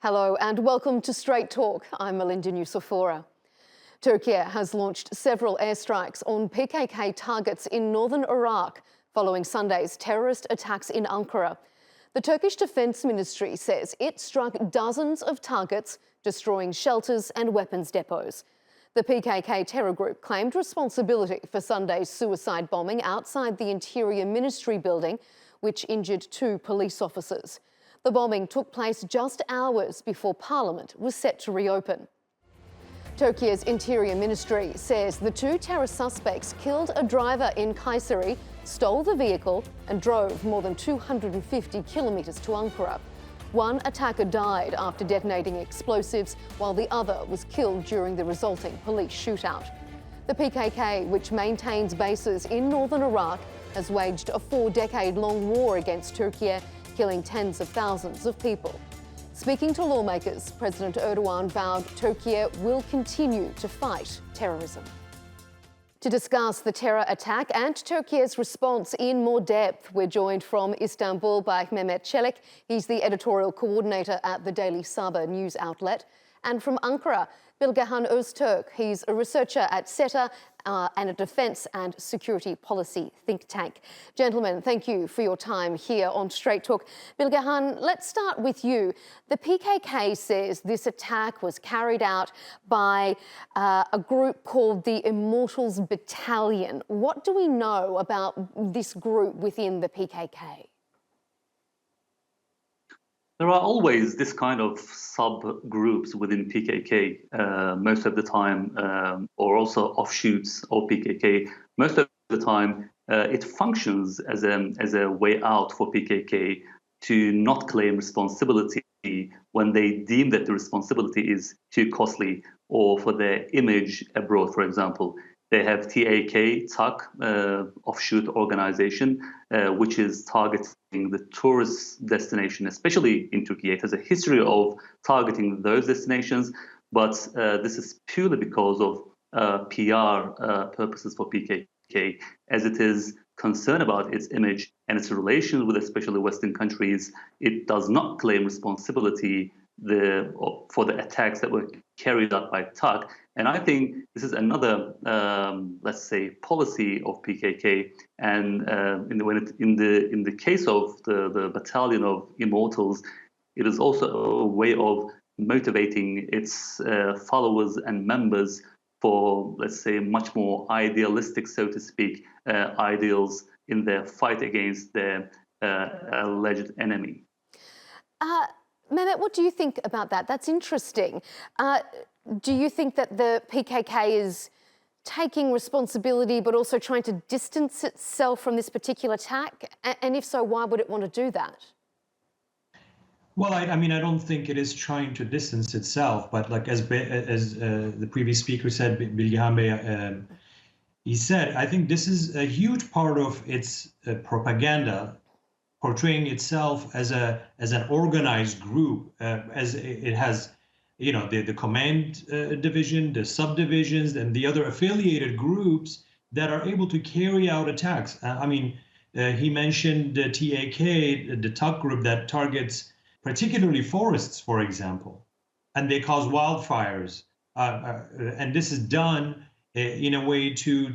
Hello and welcome to Straight Talk. I'm Melinda Nusafora. Turkiye has launched several airstrikes on PKK targets in northern Iraq following Sunday's terrorist attacks in Ankara. The Turkish Defence Ministry says it struck dozens of targets, destroying shelters and weapons depots. The PKK terror group claimed responsibility for Sunday's suicide bombing outside the Interior Ministry building, which injured 2 police officers. The bombing took place just hours before Parliament was set to reopen. Turkey's Interior Ministry says the 2 terror suspects killed a driver in Kayseri, stole the vehicle and drove more than 250 kilometres to Ankara. One attacker died after detonating explosives, while the other was killed during the resulting police shootout. The PKK, which maintains bases in northern Iraq, has waged a 4-decade-long war against Turkey, killing tens of thousands of people. Speaking to lawmakers, President Erdogan vowed Turkey will continue to fight terrorism. To discuss the terror attack and Turkey's response in more depth, we're joined from Istanbul by Mehmet Çelik. He's the editorial coordinator at the Daily Sabah news outlet. And from Ankara, Bilgehan Öztürk. He's a researcher at SETA and a defence and security policy think tank. Gentlemen, thank you for your time here on Straight Talk. Bilgehan, let's start with you. The PKK says this attack was carried out by a group called the Immortals Battalion. What do we know about this group within the PKK? There are always this kind of subgroups within PKK, most of the time, or also offshoots of PKK. Most of the time, it functions as a way out for PKK to not claim responsibility when they deem that the responsibility is too costly or for their image abroad, for example. They have TAK, offshoot organization, which is targeting the tourist destination, especially in Turkey. It has a history of targeting those destinations, but this is purely because of PR purposes for PKK, as it is concerned about its image and its relations with especially Western countries. It does not claim responsibility for the attacks that were carried out by TAK. And I think this is another, let's say, policy of PKK. And in the case of the battalion of Immortals, it is also a way of motivating its followers and members for, let's say, much more idealistic, so to speak, ideals in their fight against their alleged enemy. Mehmet, what do you think about that? That's interesting. Do you think that the PKK is taking responsibility but also trying to distance itself from this particular attack? And if so, why would it want to do that? Well, I mean, I don't think it is trying to distance itself, but like as the previous speaker said, Bilgehan Bey, he said, I think this is a huge part of its propaganda, portraying itself as an organized group, as it has, you know, the command division, the subdivisions, and the other affiliated groups that are able to carry out attacks. I mean, he mentioned the TAK, the TAK group that targets particularly forests, for example, and they cause wildfires. And this is done in a way to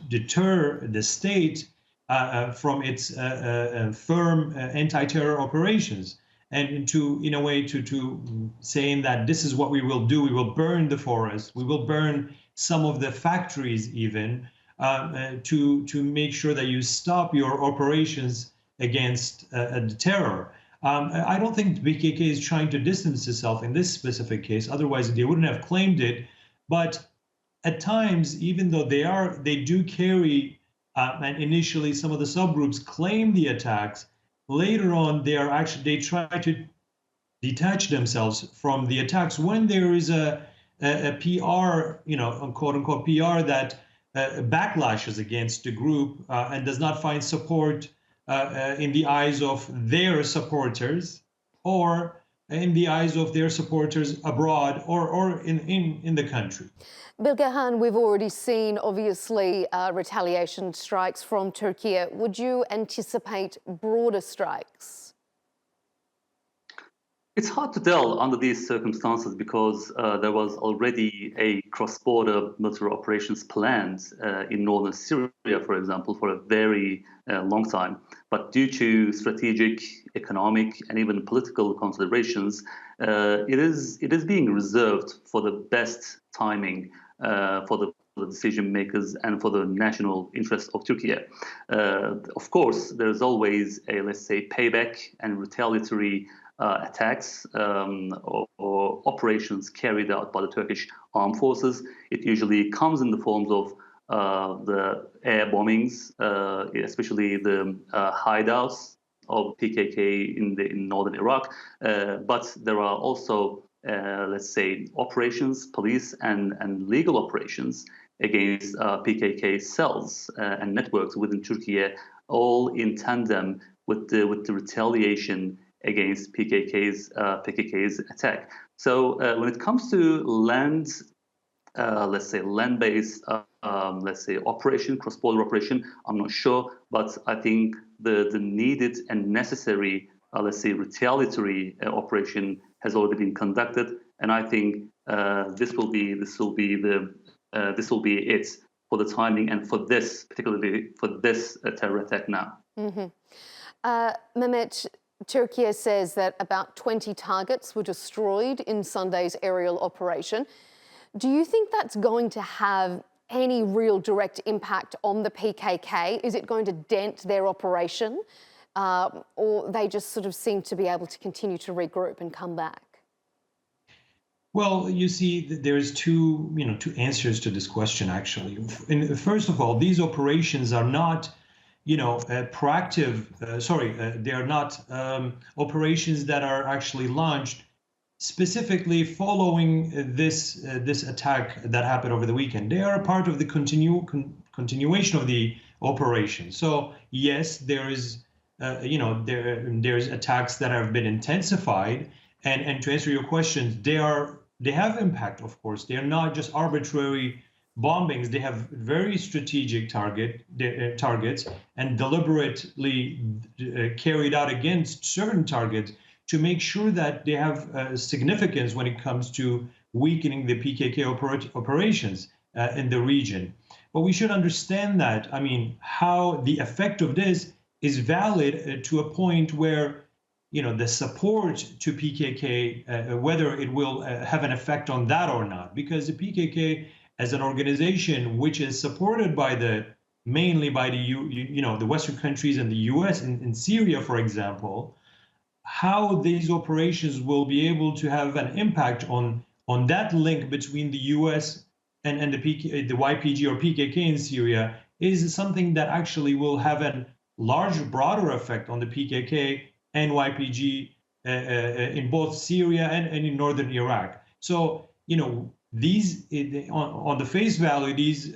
deter the state from its firm anti-terror operations, and in a way to saying that this is what we will do. We will burn the forest. We will burn some of the factories even to make sure that you stop your operations against the terror. I don't think the PKK is trying to distance itself in this specific case. Otherwise, they wouldn't have claimed it. But at times, even though they do carry, and initially some of the subgroups claim the attacks, later on they try to detach themselves from the attacks when there is a PR, quote unquote PR that backlashes against the group and does not find support in the eyes of their supporters, or in the eyes of their supporters abroad or in the country. Bilgehan, we've already seen, obviously, retaliation strikes from Turkey. Would you anticipate broader strikes? It's hard to tell under these circumstances because there was already a cross-border military operations planned in northern Syria, for example, for a very long time. But due to strategic, economic, and even political considerations, it is being reserved for the best timing for the decision makers and for the national interest of Turkey. Of course, there's always a, let's say, payback and retaliatory attacks or operations carried out by the Turkish armed forces. It usually comes in the forms of the air bombings, especially the hideouts of PKK in northern Iraq. But there are also, let's say, operations, police and legal operations against PKK cells and networks within Turkey, all in tandem with the retaliation against PKK's attack. So when it comes to land, let's say land-based, let's say operation, cross-border operation, I'm not sure, but I think the needed and necessary, let's say, retaliatory operation has already been conducted, and I think this will be it for the timing and for this, particularly for this terror attack now. Mehmet, Turkey says that about 20 targets were destroyed in Sunday's aerial operation. Do you think that's going to have any real direct impact on the PKK? Is it going to dent their operation? Or they just sort of seem to be able to continue to regroup and come back? Well, you see, there's two answers to this question, actually. First of all, these operations are not proactive, they are not operations that are actually launched specifically following this attack that happened over the weekend. They are a part of the continuation of the operation. So yes, there is, there's attacks that have been intensified, and to answer your questions, they have impact, of course. They are not just arbitrary bombings. They have very strategic targets and deliberately carried out against certain targets to make sure that they have significance when it comes to weakening the PKK operations in the region. But we should understand that, how the effect of this is valid to a point where, the support to PKK, whether it will have an effect on that or not, because the PKK as an organization which is supported by mainly by the Western countries and the US in Syria, for example, how these operations will be able to have an impact on that link between the US and the YPG or PKK in Syria is something that actually will have a broader effect on the PKK and YPG in both Syria and in northern Iraq. So, these, on the face value, these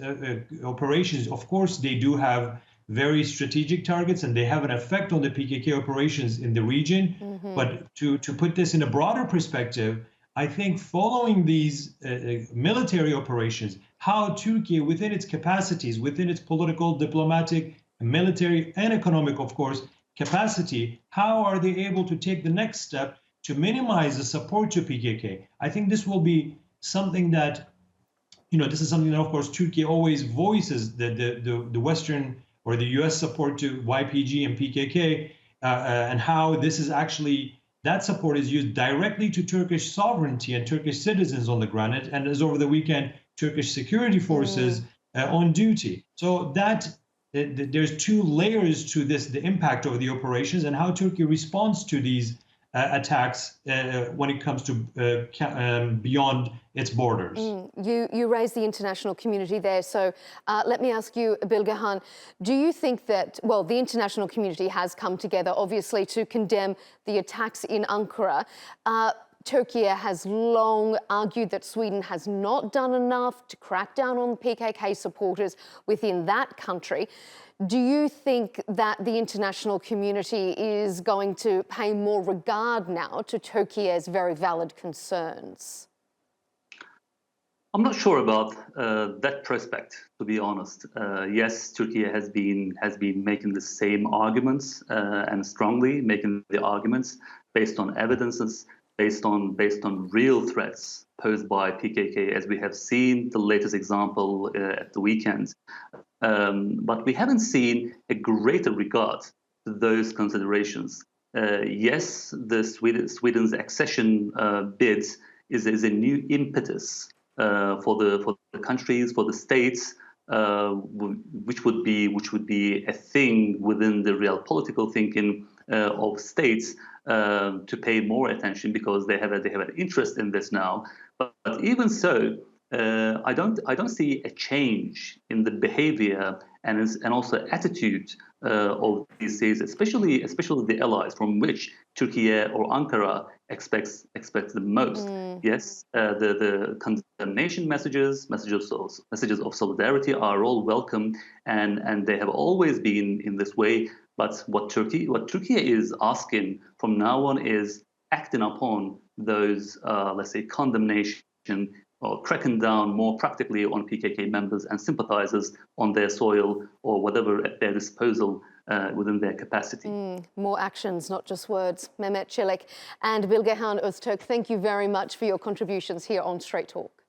operations, of course, they do have very strategic targets and they have an effect on the PKK operations in the region. But to put this in a broader perspective, I think following these military operations, how Turkey, within its capacities, within its political, diplomatic, military, and economic, of course, capacity, how are they able to take the next step to minimize the support to PKK? I think this will be something that, this is something that, of course, Turkey always voices, the Western or the US support to YPG and PKK, and how this is actually, that support is used directly to Turkish sovereignty and Turkish citizens on the ground. And as over the weekend, Turkish security forces on duty. So that there's two layers to this, the impact of the operations and how Turkey responds to these attacks when it comes to beyond its borders. You raised the international community there, so let me ask you, Bilgehan, do you think that, well, the international community has come together, obviously, to condemn the attacks in Ankara. Turkey has long argued that Sweden has not done enough to crack down on PKK supporters within that country. Do you think that the international community is going to pay more regard now to Turkey's very valid concerns? I'm not sure about that prospect, to be honest. Yes, Turkey has been making the same arguments and strongly making the arguments based on evidences based on real threats posed by PKK, as we have seen the latest example at the weekend. But we haven't seen a greater regard to those considerations. Yes, Sweden's accession bid is a new impetus for the countries, for the states, which would be a thing within the real political thinking of states to pay more attention, because they have an interest in this now. But even so, I don't see a change in the behavior and also attitude of these states, especially the allies from which Turkey or Ankara expects the most. Yes, the condemnation messages of solidarity are all welcome, and they have always been in this way. But what Turkey is asking from now on is acting upon those, let's say, condemnation, or cracking down more practically on PKK members and sympathizers on their soil or whatever at their disposal within their capacity. More actions, not just words. Mehmet Çelik and Bilgehan Öztürk, thank you very much for your contributions here on Straight Talk.